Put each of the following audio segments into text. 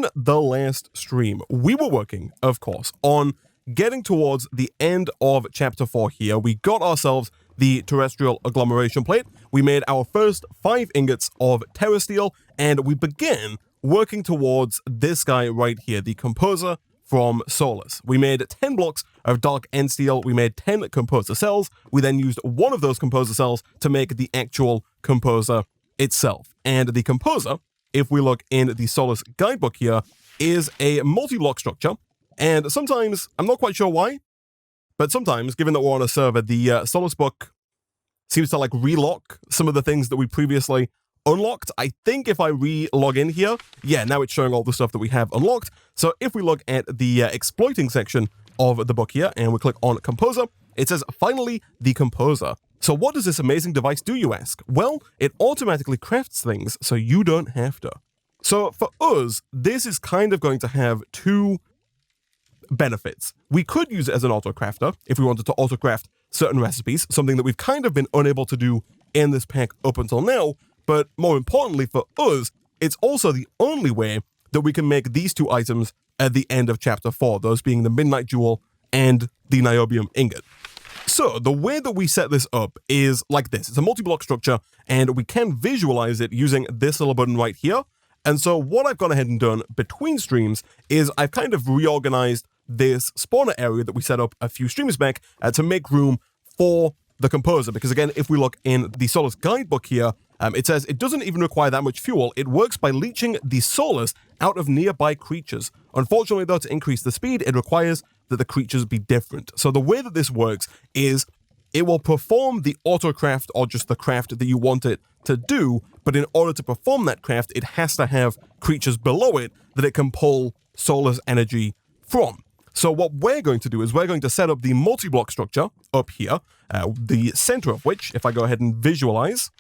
in the last stream, we were working, of course, on getting towards the end of Chapter 4 here. We got ourselves the terrestrial agglomeration plate. We made our first 5 ingots of Terra Steel, and we began working towards this guy right here, the composer from Soulus. We made 10 blocks of dark end steel. We made 10 composer cells. We then used one of those composer cells to make the actual composer itself. And the composer, if we look in the Soulus guidebook here, is a multi-block structure. And sometimes, I'm not quite sure why, but sometimes, given that we're on a server, the Soulus book seems to like relock some of the things that we previously unlocked. I think if I re-log in here, yeah, now it's showing all the stuff that we have unlocked. So if we look at the exploiting section of the book here and we click on Composer, it says, finally, the Composer. So what does this amazing device do, you ask? Well, it automatically crafts things so you don't have to. So for us, this is kind of going to have 2 benefits. We could use it as an auto-crafter if we wanted to auto-craft certain recipes, something that we've kind of been unable to do in this pack up until now. But more importantly for us, it's also the only way that we can make these 2 items at the end of Chapter 4, those being the Midnight Jewel and the Niobium Ingot. So the way that we set this up is like this. It's a multi-block structure, and we can visualize it using this little button right here. And so what I've gone ahead and done between streams is I've kind of reorganized this spawner area that we set up a few streams back to make room for the composer. Because again, if we look in the Soulus guidebook here, it says it doesn't even require that much fuel. It works by leeching the Soulus out of nearby creatures. Unfortunately, though, to increase the speed, it requires that the creatures be different. So the way that this works is it will perform the auto craft or just the craft that you want it to do, but in order to perform that craft, it has to have creatures below it that it can pull Soulus energy from. So what we're going to do is we're going to set up the multi-block structure up here, the center of which, if I go ahead and visualize,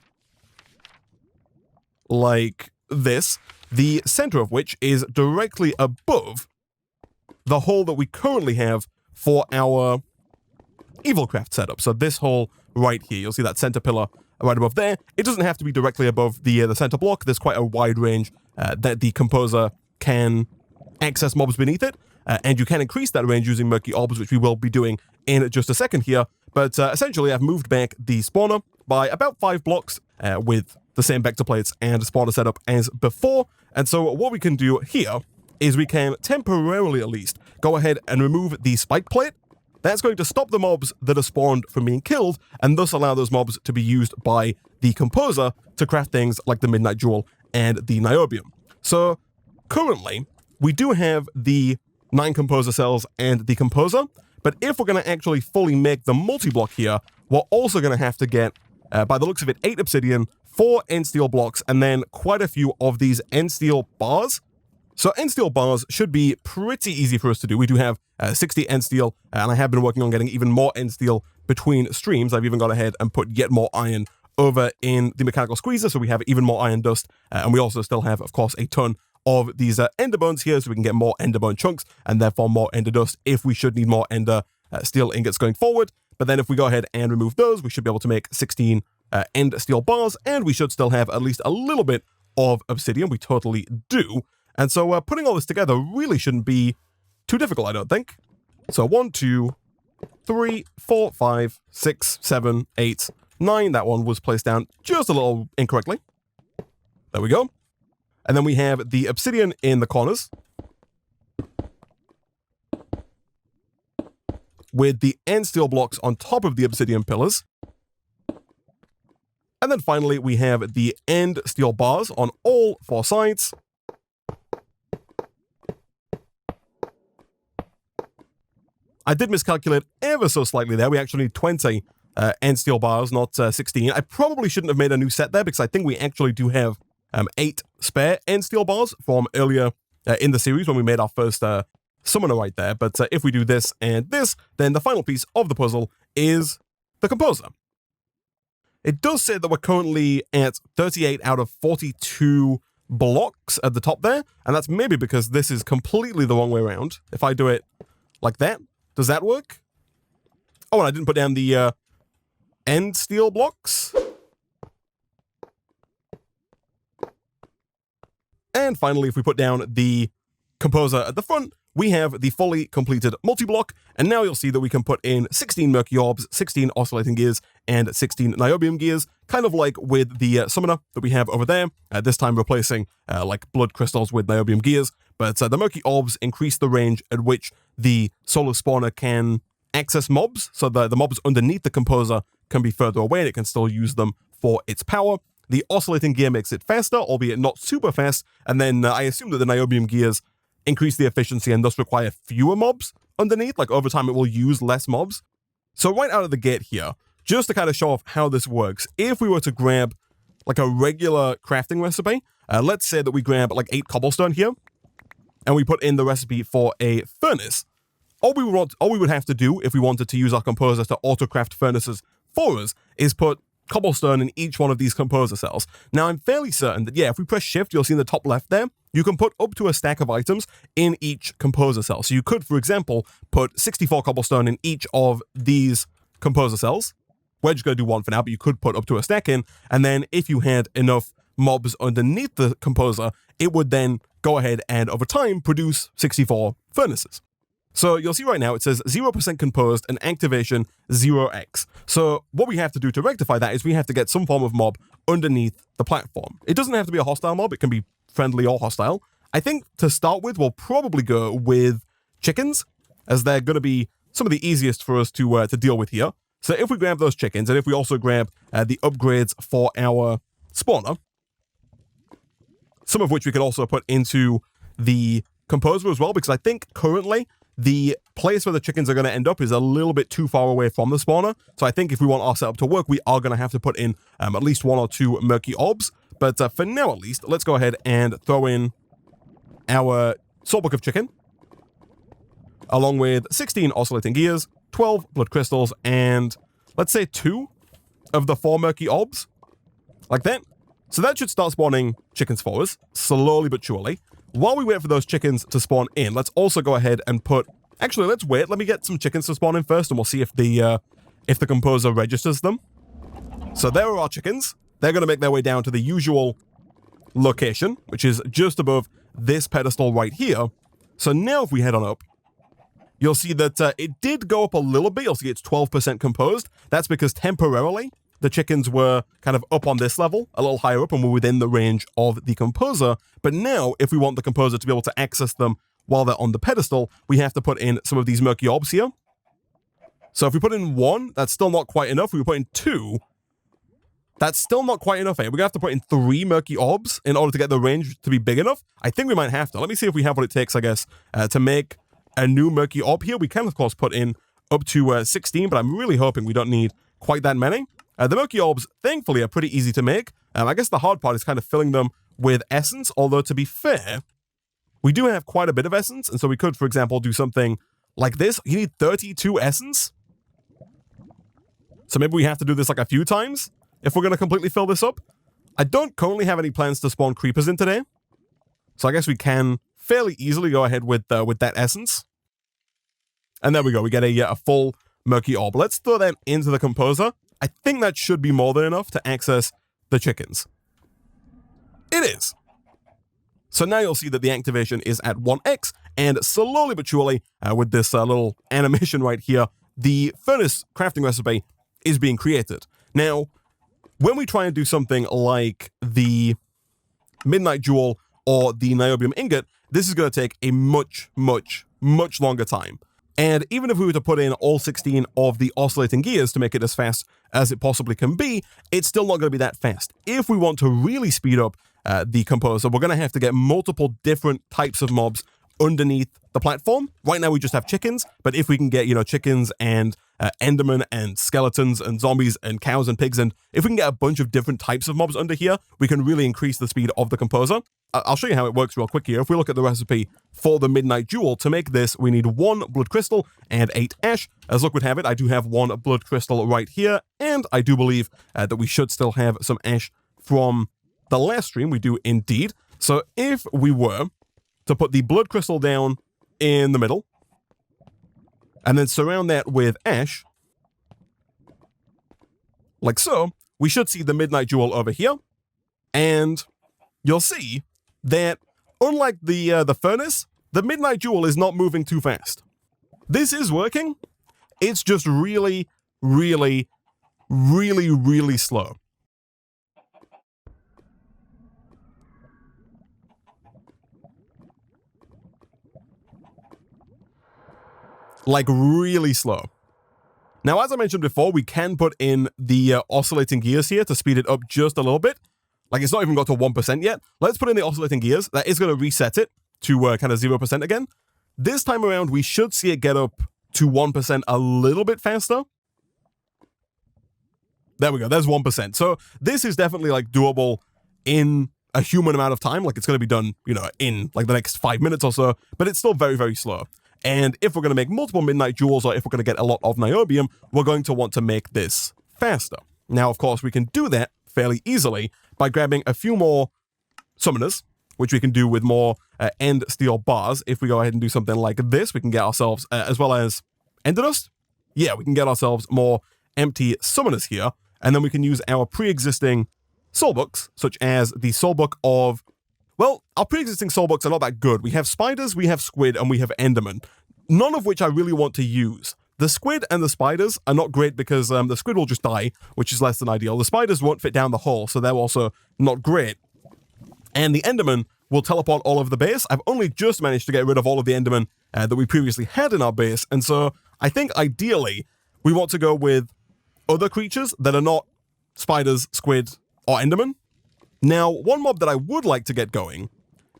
like this, the center of which is directly above the hole that we currently have for our Evilcraft setup. So this hole right here, you'll see that center pillar right above there. It doesn't have to be directly above the center block. There's quite a wide range that the composer can access mobs beneath it. And you can increase that range using Murky Orbs, which we will be doing in just a second here. But essentially, I've moved back the spawner by about 5 blocks with the same vector plates and spawner setup as before. And so what we can do here is we can temporarily, at least, go ahead and remove the spike plate. That's going to stop the mobs that are spawned from being killed, and thus allow those mobs to be used by the composer to craft things like the Midnight Jewel and the Niobium. So currently, we do have the 9 composer cells and the composer, but if we're going to actually fully make the multi-block here, we're also going to have to get, by the looks of it, 8 obsidian, 4 end steel blocks, and then quite a few of these end steel bars. So end steel bars should be pretty easy for us to do. We do have 60 end steel, and I have been working on getting even more end steel between streams. I've even gone ahead and put yet more iron over in the mechanical squeezer, so we have even more iron dust, and we also still have, of course, a ton of these ender bones here, so we can get more ender bone chunks, and therefore more ender dust if we should need more ender steel ingots going forward. But then if we go ahead and remove those, we should be able to make 16 end steel bars, and we should still have at least a little bit of obsidian. We totally do. And so putting all this together really shouldn't be too difficult, I don't think. So 1, 2, 3, 4, 5, 6, 7, 8, 9. That one was placed down just a little incorrectly. There we go. And then we have the obsidian in the corners, with the end steel blocks on top of the obsidian pillars. And then finally, we have the end steel bars on all 4 sides. I did miscalculate ever so slightly there. We actually need 20 end steel bars, not 16. I probably shouldn't have made a new set there because I think we actually do have 8 spare end steel bars from earlier in the series when we made our first summoner right there. But if we do this and this, then the final piece of the puzzle is the composer. It does say that we're currently at 38 out of 42 blocks at the top there, and that's maybe because this is completely the wrong way around. If I do it like that, does that work? Oh, and I didn't put down the end steel blocks. And finally, if we put down the composer at the front, we have the fully completed multi-block, and now you'll see that we can put in 16 Murky Orbs, 16 Oscillating Gears, and 16 Niobium Gears, kind of like with the Summoner that we have over there, this time replacing like Blood Crystals with Niobium Gears, but the Murky Orbs increase the range at which the Soulus Spawner can access mobs, so the mobs underneath the composer can be further away and it can still use them for its power. The Oscillating Gear makes it faster, albeit not super fast, and then I assume that the Niobium Gears increase the efficiency and thus require fewer mobs underneath, like over time it will use less mobs. So right out of the gate here, just to kind of show off how this works, if we were to grab like a regular crafting recipe, let's say that we grab like 8 cobblestone here, and we put in the recipe for a furnace, all we would have to do if we wanted to use our composer to auto-craft furnaces for us is put cobblestone in each one of these composer cells. Now, I'm fairly certain that, yeah, if we press shift, you'll see in the top left there, you can put up to a stack of items in each composer cell. So you could, for example, put 64 cobblestone in each of these composer cells. We're just going to do one for now, but you could put up to a stack in. And then if you had enough mobs underneath the composer, it would then go ahead and over time produce 64 furnaces. So you'll see right now it says 0% composed and activation 0x. So what we have to do to rectify that is we have to get some form of mob underneath the platform. It doesn't have to be a hostile mob, it can be friendly or hostile. I think to start with, we'll probably go with chickens, as they're going to be some of the easiest for us to deal with here. So if we grab those chickens, and if we also grab the upgrades for our spawner, some of which we can also put into the composer as well, because I think currently the place where the chickens are going to end up is a little bit too far away from the spawner. So I think if we want our setup to work, we are going to have to put in at least 1 or 2 Murky Orbs. But for now, at least, let's go ahead and throw in our Soulbook of Chicken, along with 16 Oscillating Gears, 12 Blood Crystals, and let's say 2 of the 4 Murky Orbs, like that. So that should start spawning chickens for us, slowly but surely. While we wait for those chickens to spawn in, let's also go ahead and put... Actually, let's wait. Let me get some chickens to spawn in first, and we'll see if the composer registers them. So there are our chickens. They're going to make their way down to the usual location, which is just above this pedestal right here. So now if we head on up, you'll see that it did go up a little bit. You'll see it's 12% composed. That's because temporarily the chickens were kind of up on this level, a little higher up, and were within the range of the composer. But now, if we want the composer to be able to access them while they're on the pedestal, we have to put in some of these Murky Orbs here. So if we put in 1, that's still not quite enough. If we put in 2, that's still not quite enough. We're going to have to put in 3 Murky Orbs in order to get the range to be big enough. I think we might have to. Let me see if we have what it takes, I guess, to make a new Murky Orb here. We can, of course, put in up to 16, but I'm really hoping we don't need quite that many. The Murky Orbs, thankfully, are pretty easy to make. I guess the hard part is kind of filling them with essence, although to be fair, we do have quite a bit of essence, and so we could, for example, do something like this. You need 32 essence. So maybe we have to do this like a few times if we're going to completely fill this up. I don't currently have any plans to spawn creepers in today, so I guess we can fairly easily go ahead with that essence. And there we go. We get a full Murky Orb. Let's throw that into the composer. I think that should be more than enough to access the chickens. It is. So now you'll see that the activation is at 1x, and slowly but surely, with this little animation right here, the furnace crafting recipe is being created. Now, when we try and do something like the Midnight Jewel or the Niobium Ingot, this is going to take a much, much, much longer time. And even if we were to put in all 16 of the Oscillating Gears to make it as fast as it possibly can be, it's still not going to be that fast. If we want to really speed up the composer, we're going to have to get multiple different types of mobs underneath the platform. Right now we just have chickens, but if we can get, chickens and endermen and skeletons and zombies and cows and pigs, and if we can get a bunch of different types of mobs under here, we can really increase the speed of the composer. I'll show you how it works real quick here. If we look at the recipe for the Midnight Jewel, to make this, we need 1 blood crystal and 8 ash. As luck would have it, I do have 1 blood crystal right here, and I do believe that we should still have some ash from the last stream. We do indeed. So if we were to put the blood crystal down in the middle, and then surround that with ash, like so, we should see the Midnight Jewel over here, and you'll see that unlike the furnace, the Midnight Jewel is not moving too fast. This is working. It's just really, really, really, really slow. Like, really slow. Now, as I mentioned before, we can put in the oscillating gears here to speed it up just a little bit. Like, it's not even got to 1% yet. Let's put in the oscillating gears. That is going to reset it to kind of 0% again. This time around, we should see it get up to 1% a little bit faster. There we go. There's 1%. So this is definitely, like, doable in a human amount of time. Like, it's going to be done, you know, in, like, the next 5 minutes or so. But it's still very, very slow. And if we're going to make multiple Midnight Jewels, or if we're going to get a lot of Niobium, we're going to want to make this faster. Now, of course, we can do that fairly easily by grabbing a few more summoners, which we can do with more end steel bars. If we go ahead and do something like this, we can get ourselves, as well as Ender Dust. Yeah, we can get ourselves more empty summoners here. And then we can use our pre-existing soulbooks, such as the soulbook of... Well, our pre-existing soulbooks are not that good. We have spiders, we have squid, and we have enderman, none of which I really want to use. The squid and the spiders are not great because the squid will just die, which is less than ideal. The spiders won't fit down the hole, so they're also not great. And the enderman will teleport all over the base. I've only just managed to get rid of all of the endermen that we previously had in our base, and so I think ideally we want to go with other creatures that are not spiders, squid, or enderman. Now, one mob that I would like to get going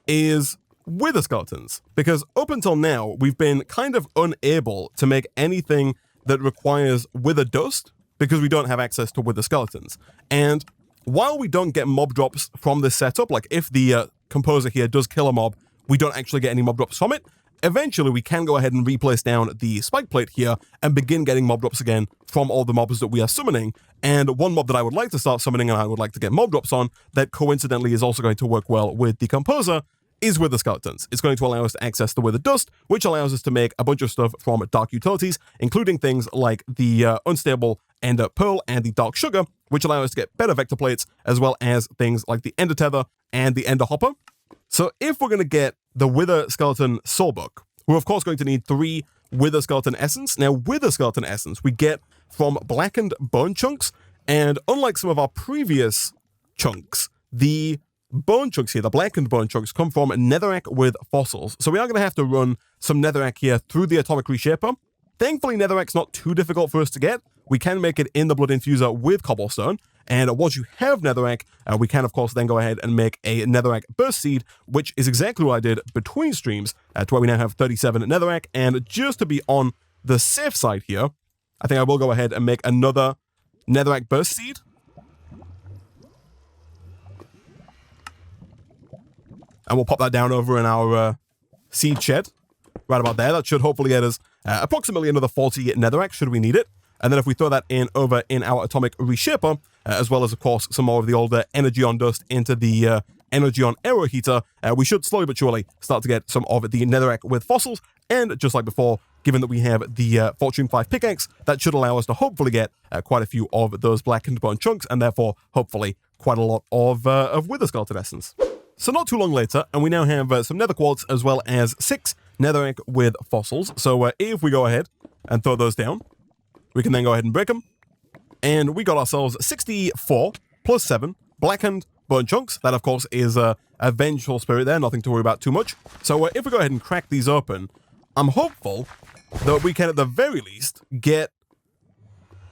is wither skeletons, because up until now, we've been kind of unable to make anything that requires wither dust because we don't have access to wither skeletons. And while we don't get mob drops from this setup, like if the composer here does kill a mob, we don't actually get any mob drops from it. Eventually, we can go ahead and replace down the spike plate here and begin getting mob drops again from all the mobs that we are summoning. And one mob that I would like to start summoning and I would like to get mob drops on, that coincidentally is also going to work well with the composer, is Wither Skeletons. It's going to allow us to access the Wither Dust, which allows us to make a bunch of stuff from Dark Utilities, including things like the Unstable Ender Pearl and the Dark Sugar, which allow us to get better Vector Plates, as well as things like the Ender Tether and the Ender Hopper. So if we're going to get the Wither Skeleton Soulbook, we're of course going to need 3 Wither Skeleton Essence. Now, Wither Skeleton Essence we get from blackened bone chunks, and unlike some of our previous chunks, the bone chunks here, the blackened bone chunks, come from netherrack with fossils. So we are going to have to run some netherrack here through the Atomic Reshaper. Thankfully, netherrack's not too difficult for us to get. We can make it in the Blood Infuser with cobblestone. And once you have netherrack, we can, of course, then go ahead and make a netherrack burst seed, which is exactly what I did between streams, to where we now have 37 netherrack. And just to be on the safe side here, I think I will go ahead and make another netherrack burst seed. And we'll pop that down over in our seed shed, right about there. That should hopefully get us approximately another 40 netherrack, should we need it. And then if we throw that in over in our Atomic Reshaper, as well as, of course, some more of the older Energy on Dust into the Energy on Arrow Heater, we should slowly but surely start to get some of the netherrack with fossils. And just like before, given that we have the Fortune 5 pickaxe, that should allow us to hopefully get quite a few of those blackened bone chunks, and therefore, hopefully, quite a lot of Wither Skeleton Essence. So not too long later, and we now have some nether quartz as well as 6 netherrack with fossils. So if we go ahead and throw those down, we can then go ahead and break them. And we got ourselves 64 plus 7 blackened bone chunks. That, of course, is a vengeful spirit there, nothing to worry about too much. So if we go ahead and crack these open, I'm hopeful that we can, at the very least, get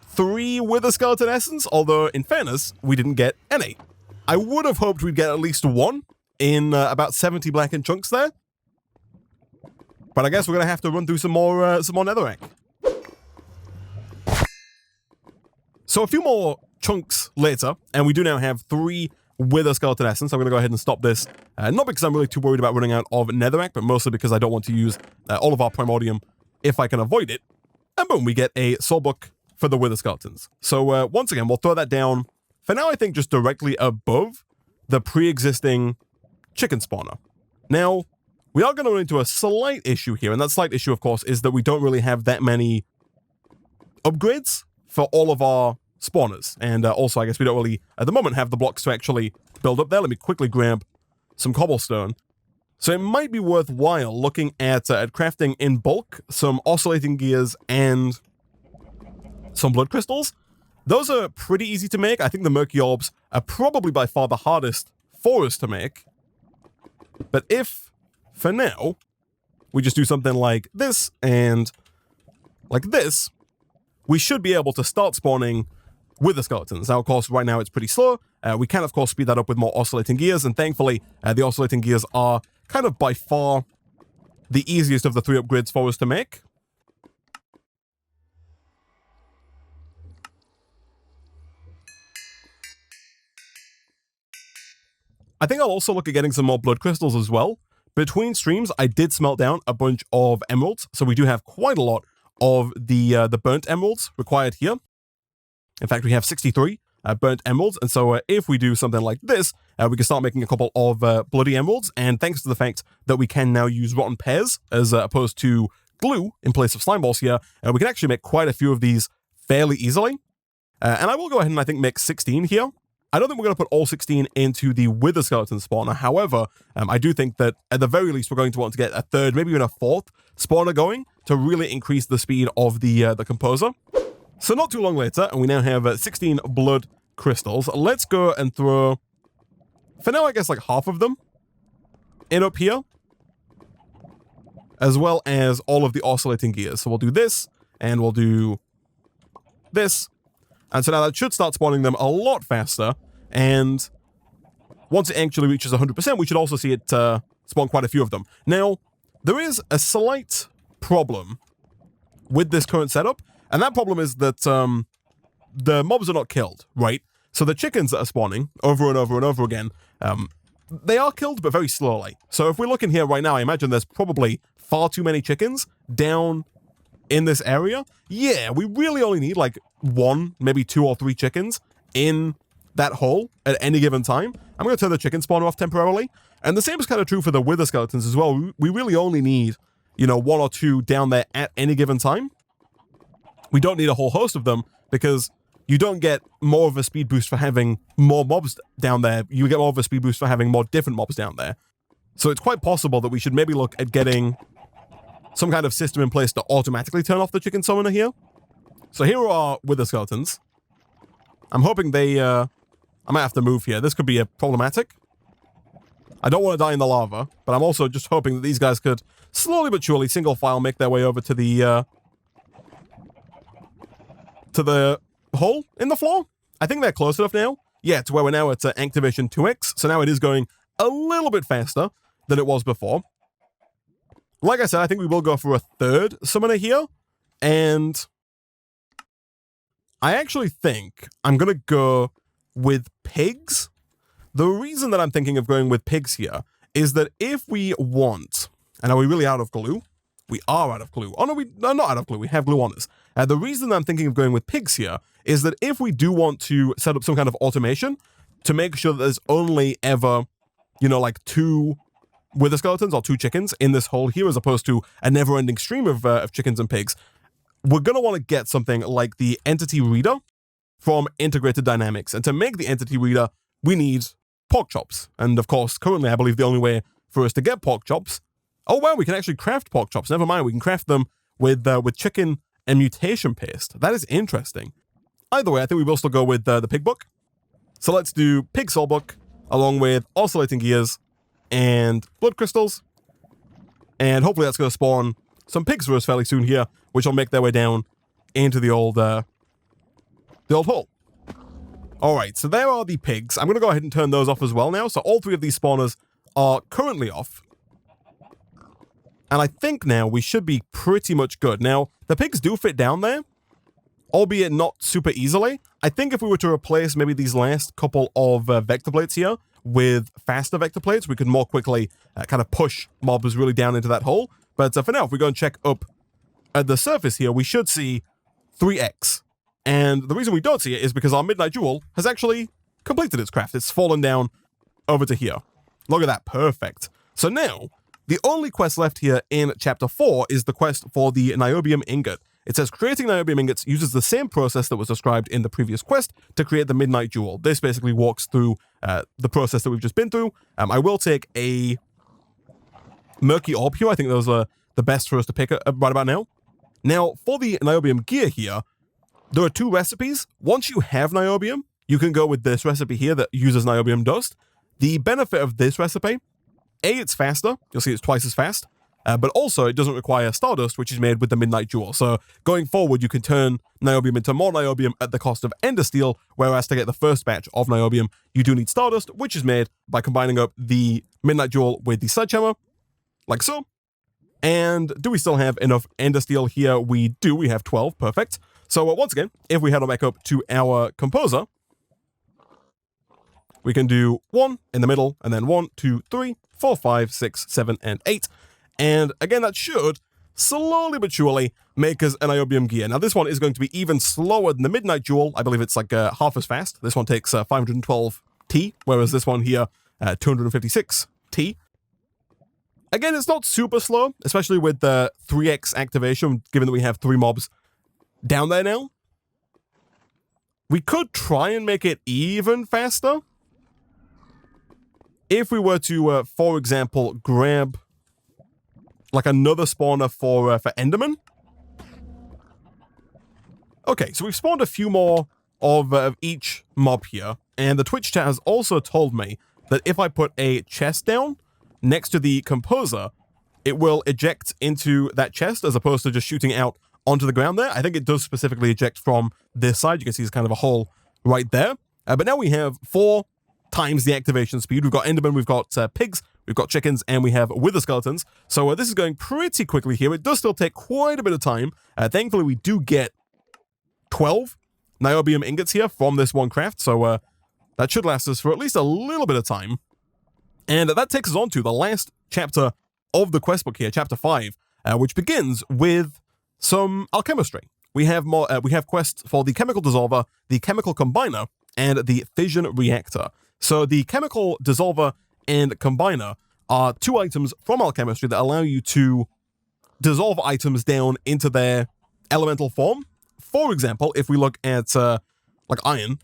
3 Wither Skeleton Essence, although, in fairness, we didn't get any. I would have hoped we'd get at least 1 in about 70 blackened chunks there. But I guess we're going to have to run through some more netherrack. So a few more chunks later, and we do now have 3 Wither Skeleton Essence. I'm going to go ahead and stop this, not because I'm really too worried about running out of netherrack, but mostly because I don't want to use all of our Primordium if I can avoid it. And boom, we get a soulbook for the Wither Skeletons. So once again, we'll throw that down, for now I think just directly above the pre-existing chicken spawner. Now, we are going to run into a slight issue here, and that slight issue, of course, is that we don't really have that many upgrades for all of our spawners. And also, I guess we don't really, at the moment, have the blocks to actually build up there. Let me quickly grab some cobblestone So it might be worthwhile looking at crafting in bulk some oscillating gears and some blood crystals. Those are pretty easy to make. I think the murky orbs are probably by far the hardest for us to make. But if, for now, we just do something like this and like this, we should be able to start spawning with the skeletons. Now, of course, right now it's pretty slow. We can, of course, speed that up with more oscillating gears, and thankfully, the oscillating gears are kind of by far the easiest of the 3 upgrades for us to make. I think I'll also look at getting some more blood crystals as well. Between streams, I did smelt down a bunch of emeralds, so we do have quite a lot of the burnt emeralds required here. In fact, we have 63 burnt emeralds, and so if we do something like this, we can start making a couple of bloody emeralds, and thanks to the fact that we can now use rotten pears as opposed to glue in place of slime balls here, we can actually make quite a few of these fairly easily. And I will go ahead and I think make 16 here. I don't think we're going to put all 16 into the wither skeleton spawner. However, I do think that at the very least, we're going to want to get a third, maybe even a fourth spawner going to really increase the speed of the composer. So not too long later, and we now have 16 blood crystals. Let's go and throw, for now, I guess like half of them in up here, as well as all of the oscillating gears. So we'll do this, and we'll do this. And so now that should start spawning them a lot faster, and once it actually reaches 100%, we should also see it spawn quite a few of them. Now, there is a slight problem with this current setup, and that problem is that the mobs are not killed, right? So the chickens that are spawning over and over and over again, they are killed, but very slowly. So if we look in here right now, I imagine there's probably far too many chickens down in this area. Yeah, we really only need like 1, maybe 2 or 3 chickens in that hole at any given time. I'm going to turn the chicken spawner off temporarily. And the same is kind of true for the wither skeletons as well. We really only need, 1 or 2 down there at any given time. We don't need a whole host of them because you don't get more of a speed boost for having more mobs down there. You get more of a speed boost for having more different mobs down there. So it's quite possible that we should maybe look at getting some kind of system in place to automatically turn off the chicken summoner here. So here are wither skeletons. I'm hoping they, I might have to move here. This could be problematic. I don't want to die in the lava, but I'm also just hoping that these guys could slowly but surely single file make their way over to the hole in the floor. I think they're close enough now. Yeah, to where we're now at activation 2x. So now it is going a little bit faster than it was before. Like I said, I think we will go for a third summoner here. And I actually think I'm going to go with pigs. The reason that I'm thinking of going with pigs here is that if we want, and are we really out of glue? We are out of glue. Oh, no, we're not out of glue. We have glue on us. The reason I'm thinking of going with pigs here is that if we do want to set up some kind of automation to make sure that there's only ever, like 2 wither skeletons or 2 chickens in this hole here, as opposed to a never-ending stream of chickens and pigs, we're going to want to get something like the entity reader from Integrated Dynamics. And to make the entity reader, we need pork chops. And of course, currently, I believe the only way for us to get pork chops, oh wow, we can actually craft pork chops. Never mind, we can craft them with chicken and mutation paste. That is interesting. Either way, I think we will still go with the pig book. So let's do pig soul book along with oscillating gears and blood crystals. And hopefully that's going to spawn some pigs for us fairly soon here, which will make their way down into the old hole. All right, so there are the pigs. I'm going to go ahead and turn those off as well now. So all 3 of these spawners are currently off. And I think now we should be pretty much good. Now, the pigs do fit down there, albeit not super easily. I think if we were to replace maybe these last couple of vector plates here with faster vector plates, we could more quickly kind of push mobs really down into that hole. But for now, if we go and check up at the surface here, we should see 3x. And the reason we don't see it is because our Midnight Jewel has actually completed its craft. It's fallen down over to here. Look at that, perfect. So now, the only quest left here in Chapter 4 is the quest for the Niobium Ingot. It says, creating Niobium Ingots uses the same process that was described in the previous quest to create the Midnight Jewel. This basically walks through the process that we've just been through. I will take a Murky Orb here. I think those are the best for us to pick right about now. Now, for the Niobium gear here, there are 2 recipes. Once you have Niobium, you can go with this recipe here that uses Niobium dust. The benefit of this recipe, A, it's faster. You'll see it's twice as fast. But also, it doesn't require Stardust, which is made with the Midnight Jewel. So going forward, you can turn Niobium into more Niobium at the cost of Ender Steel, whereas to get the first batch of Niobium, you do need Stardust, which is made by combining up the Midnight Jewel with the Sledgehammer, like so. And do we still have enough Ender Steel here? We do. We have 12. Perfect. So once again, if we head on back up to our Composer, we can do 1 in the middle, and then 1, 2, 3, 4, 5, 6, 7, and 8. And again, that should slowly but surely make us an Niobium gear. Now, this one is going to be even slower than the Midnight Jewel. I believe it's like half as fast. This one takes 512 T, whereas this one here, 256 T. Again, it's not super slow, especially with the 3x activation, given that we have 3 mobs down there now. We could try and make it even faster. If we were to, for example, grab like another spawner for Enderman. Okay, so we've spawned a few more of each mob here, and the Twitch chat has also told me that if I put a chest down next to the Composer, it will eject into that chest as opposed to just shooting out onto the ground there. I think it does specifically eject from this side. You can see it's kind of a hole right there. But now we have 4 times the activation speed. We've got Enderman, we've got pigs, we've got chickens, and we have wither skeletons. So this is going pretty quickly here. It does still take quite a bit of time. Thankfully, we do get 12 Niobium ingots here from this one craft. So that should last us for at least a little bit of time. And that takes us on to the last chapter of the quest book here, chapter 5, which begins with some alchemistry. We have quests for the chemical dissolver, the chemical combiner, and the fission reactor. So the chemical dissolver and combiner are 2 items from alchemistry that allow you to dissolve items down into their elemental form. For example, if we look at like iron,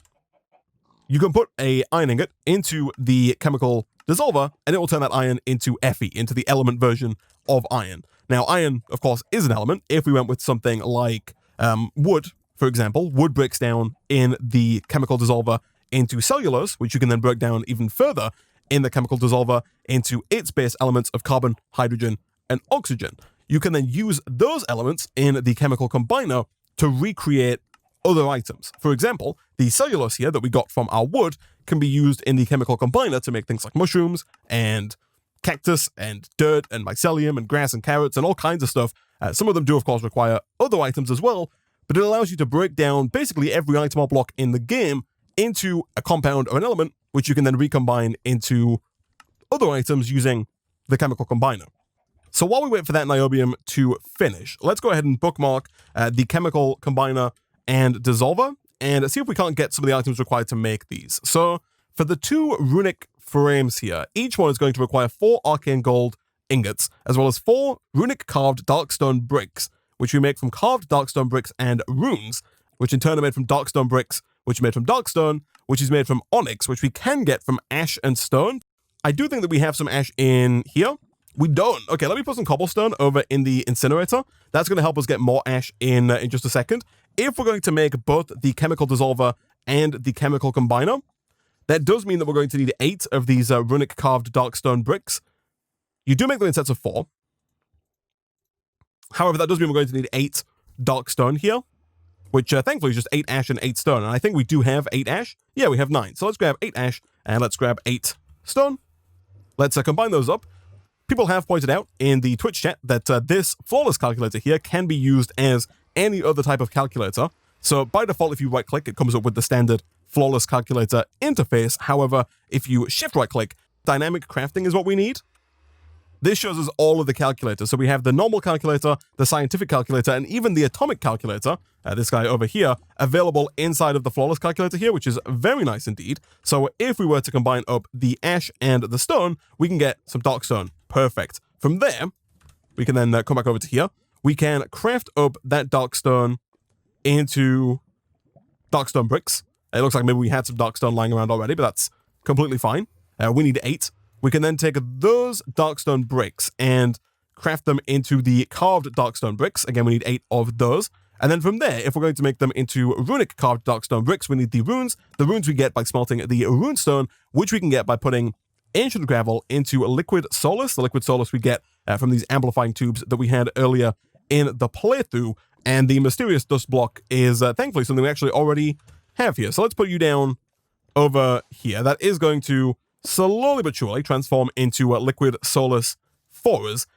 you can put a iron ingot into the chemical dissolver, and it will turn that iron into Fe, into the element version of iron. Now, iron, of course, is an element. If we went with something like wood, for example, wood breaks down in the chemical dissolver into cellulose, which you can then break down even further in the chemical dissolver into its base elements of carbon, hydrogen, and oxygen. You can then use those elements in the chemical combiner to recreate other items. For example, the cellulose here that we got from our wood can be used in the chemical combiner to make things like mushrooms and cactus and dirt and mycelium and grass and carrots and all kinds of stuff. Some of them do, of course, require other items as well, but it allows you to break down basically every item or block in the game into a compound or an element, which you can then recombine into other items using the chemical combiner. So while we wait for that Niobium to finish, let's go ahead and bookmark the chemical combiner and dissolver and see if we can't get some of the items required to make these. So for the 2 runic frames here, each one is going to require 4 arcane gold ingots, as well as 4 runic carved darkstone bricks, which we make from carved darkstone bricks and runes, which in turn are made from darkstone bricks, which are made from darkstone, which is made from onyx, which we can get from ash and stone. I do think that we have some ash in here. We don't. Okay, let me put some cobblestone over in the incinerator. That's going to help us get more ash in just a second. If we're going to make both the chemical dissolver and the chemical combiner, that does mean that we're going to need 8 of these runic carved darkstone bricks. You do make them in sets of 4. However, that does mean we're going to need 8 darkstone here, which thankfully is just 8 ash and 8 stone. And I think we do have 8 ash. Yeah, we have 9. So let's grab 8 ash and let's grab 8 stone. Let's combine those up. People have pointed out in the Twitch chat that this flawless calculator here can be used as any other type of calculator. So by default, if you right click, it comes up with the standard flawless calculator interface. However, if you shift right click, dynamic crafting is what we need. This shows us all of the calculators. So we have the normal calculator, the scientific calculator, and even the atomic calculator, this guy over here, available inside of the flawless calculator here, which is very nice indeed. So if we were to combine up the ash and the stone, we can get some darkstone. Perfect. From there, we can then come back over to here. We can craft up that darkstone into darkstone bricks. It looks like maybe we had some darkstone lying around already, but that's completely fine. We need 8, We can then take those darkstone bricks and craft them into the carved darkstone bricks. Again, we need 8 of those. And then from there, if we're going to make them into runic carved darkstone bricks, we need the runes. The runes we get by smelting the runestone, which we can get by putting ancient gravel into liquid Soulus. The liquid Soulus we get from these amplifying tubes that we had earlier in the playthrough. And the mysterious dust block is thankfully something we actually already have here. So let's put you down over here. That is going to slowly but surely transform into liquid Soulus for us.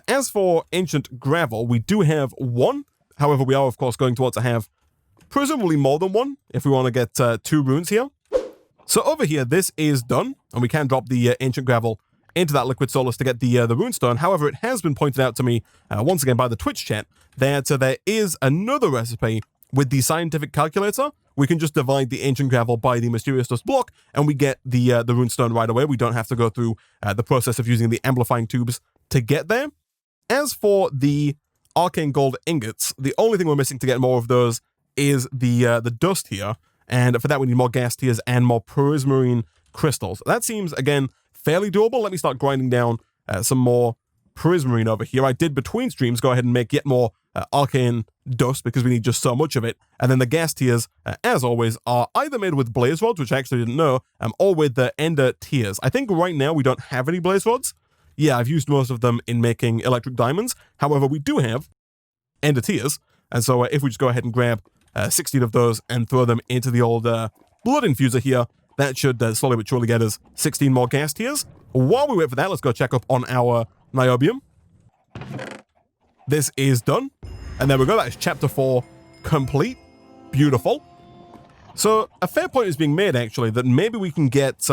As for ancient gravel, we do have 1. However, we are, of course, going to want to have presumably more than 1 if we want to get 2 runes here. So over here, this is done, and we can drop the ancient gravel into that liquid Soulus to get the runestone. However, it has been pointed out to me, once again by the Twitch chat, that there is another recipe with the scientific calculator. We can just divide the ancient gravel by the mysterious dust block, and we get the runestone right away. We don't have to go through the process of using the amplifying tubes to get there. As for the arcane gold ingots, the only thing we're missing to get more of those is the dust here, and for that we need more gas tiers and more prismarine crystals. That seems, again, fairly doable. Let me start grinding down some more prismarine over here. I did, between streams, go ahead and make yet more arcane dust because we need just so much of it. And then the gas tiers, as always, are either made with blaze rods, which I actually didn't know, or with the ender tiers. I think right now we don't have any blaze rods. Yeah, I've used most of them in making electric diamonds. However, we do have ender tiers. And so if we just go ahead and grab 16 of those and throw them into the old blood infuser here, that should slowly but surely get us 16 more gas tiers. While we wait for that, let's go check up on our Niobium. This is done. And there we go. That is chapter 4 complete. Beautiful. So a fair point is being made, actually, that maybe we can get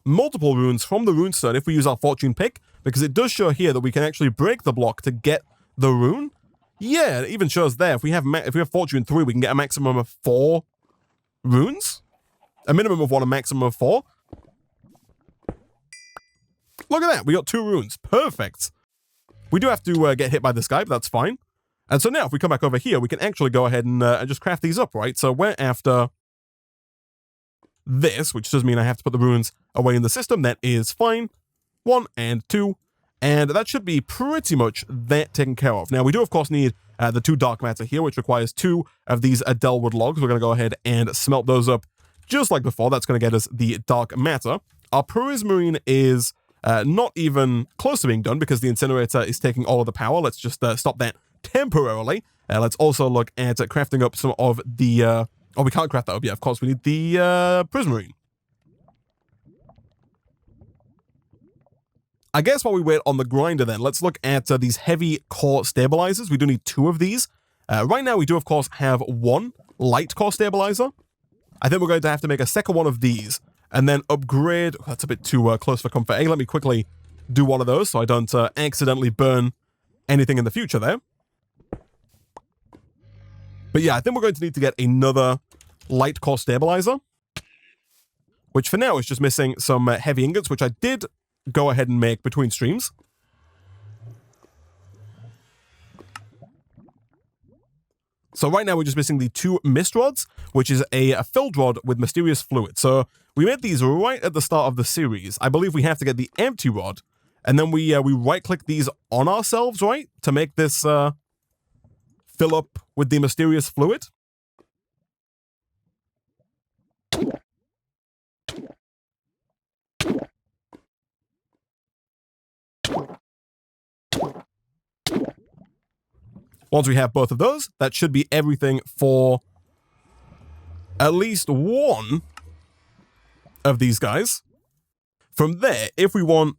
multiple runes from the runestone if we use our fortune pick, because it does show here that we can actually break the block to get the rune. Yeah, it even shows there. If we have fortune 3, we can get a maximum of 4 runes. A minimum of 1, a maximum of 4. Look at that. We got 2 runes. Perfect. We do have to get hit by this guy, but that's fine. And so now if we come back over here, we can actually go ahead and just craft these up, right? So we're after this, which does mean I have to put the runes away in the system. That is fine. 1 and 2. And that should be pretty much that taken care of. Now, we do, of course, need the 2 dark matter here, which requires 2 of these Adelwood logs. We're going to go ahead and smelt those up just like before. That's going to get us the dark matter. Our prismarine is not even close to being done because the incinerator is taking all of the power. Let's just stop that temporarily. Let's also look at crafting up some of the... oh, we can't craft that up yet. Of course, we need the prismarine. I guess while we wait on the grinder then, let's look at these heavy core stabilizers. We do need 2 of these. Right now, we do, of course, have 1 light core stabilizer. I think we're going to have to make a second one of these and then upgrade... Oh, that's a bit too close for comfort. Hey, let me quickly do one of those so I don't accidentally burn anything in the future there. But yeah, I think we're going to need to get another light core stabilizer, which for now is just missing some heavy ingots, which I did go ahead and make between streams. So right now we're just missing the 2 mist rods, which is a filled rod with mysterious fluid. So we made these right at the start of the series. I believe we have to get the empty rod, and then we right-click these on ourselves, right, to make this fill up with the mysterious fluid. Once we have both of those, that should be everything for at least 1 of these guys. From there, if we want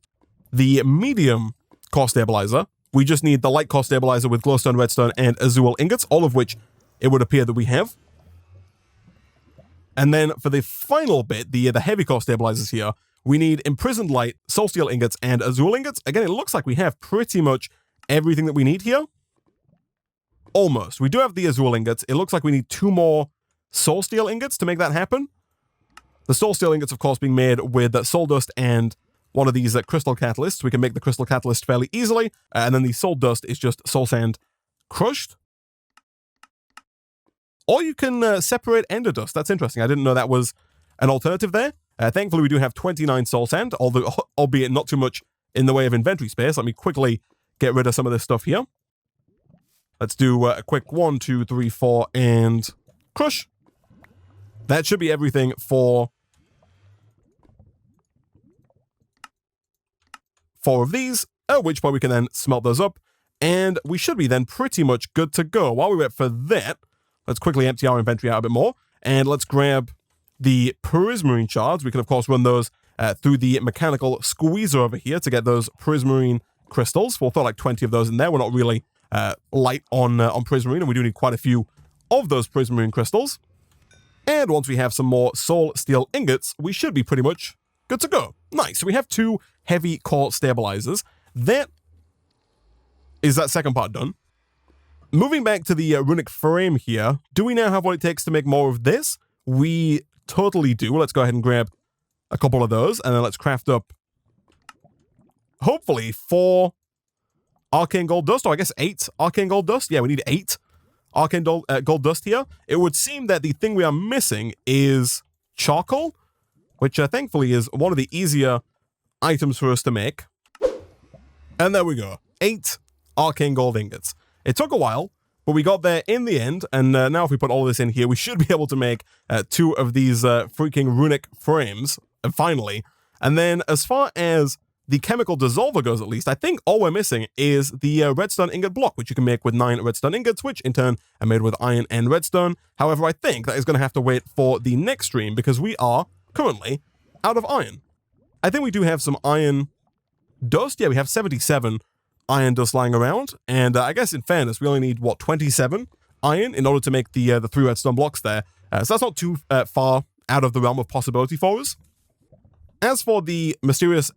the medium core stabilizer, we just need the light core stabilizer with glowstone, redstone, and azul ingots, all of which it would appear that we have. And then for the final bit, the heavy core stabilizers here, we need imprisoned light, soul steel ingots, and azul ingots. Again, it looks like we have pretty much everything that we need here. Almost. We do have the azul ingots. It looks like we need 2 more soul steel ingots to make that happen. The soul steel ingots, of course, being made with soul dust and one of these crystal catalysts. We can make the crystal catalyst fairly easily. And then the soul dust is just soul sand crushed. Or you can separate ender dust. That's interesting. I didn't know that was an alternative there. Thankfully, we do have 29 soul sand, although albeit not too much in the way of inventory space. Let me quickly get rid of some of this stuff here. Let's do a quick 1, 2, 3, 4, and crush. That should be everything for 4 of these, at which point we can then smelt those up, and we should be then pretty much good to go. While we wait for that, let's quickly empty our inventory out a bit more, and let's grab the prismarine shards. We can, of course, run those through the mechanical squeezer over here to get those prismarine crystals. We'll throw like 20 of those in there. We're not really light on prismarine, and we do need quite a few of those prismarine crystals. And once we have some more soul steel ingots, we should be pretty much good to go. Nice. So we have 2 heavy core stabilizers. That is that second part done. Moving back to the Runic Frame here, do we now have what it takes to make more of this? We totally do. Let's go ahead and grab a couple of those, and then let's craft up, hopefully, 4 Arcane Gold Dust, or I guess 8 Arcane Gold Dust. Yeah, we need 8 Arcane Gold Dust here. It would seem that the thing we are missing is charcoal, which thankfully is one of the easier items for us to make. And there we go. 8 Arcane Gold Ingots. It took a while, but we got there in the end, and now if we put all this in here, we should be able to make 2 of these freaking Runic Frames, finally. And then as far as the chemical dissolver goes, at least, I think all we're missing is the redstone ingot block, which you can make with 9 redstone ingots, which in turn are made with iron and redstone. However, I think that is going to have to wait for the next stream, because we are currently out of iron. I think we do have some iron dust. Yeah, we have 77 iron dust lying around, and I guess in fairness, we only need, what, 27 iron in order to make the 3 redstone blocks there. So that's not too far out of the realm of possibility for us. As for the mysterious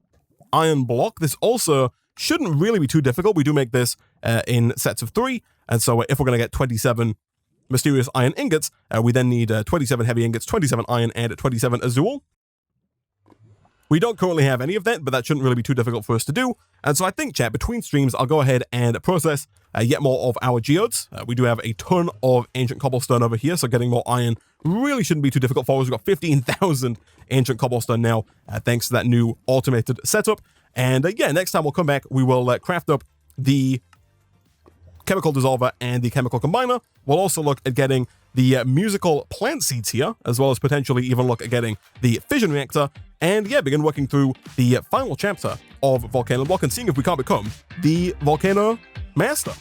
iron block, this also shouldn't really be too difficult. We do make this in sets of 3, and so if we're going to get 27 mysterious iron ingots, we then need 27 heavy ingots, 27 iron, and 27 azul. We don't currently have any of that, but that shouldn't really be too difficult for us to do. And so I think, chat, between streams, I'll go ahead and process yet more of our geodes. We do have a ton of ancient cobblestone over here, so getting more iron really shouldn't be too difficult for us. We've got 15,000 ancient cobblestone now, thanks to that new automated setup. And yeah, next time we'll come back, we will craft up the chemical dissolver and the chemical combiner. We'll also look at getting the musical plant seeds here, as well as potentially even look at getting the fission reactor, and yeah, begin working through the final chapter of Volcano Block and seeing if we can't become the Volcano Master.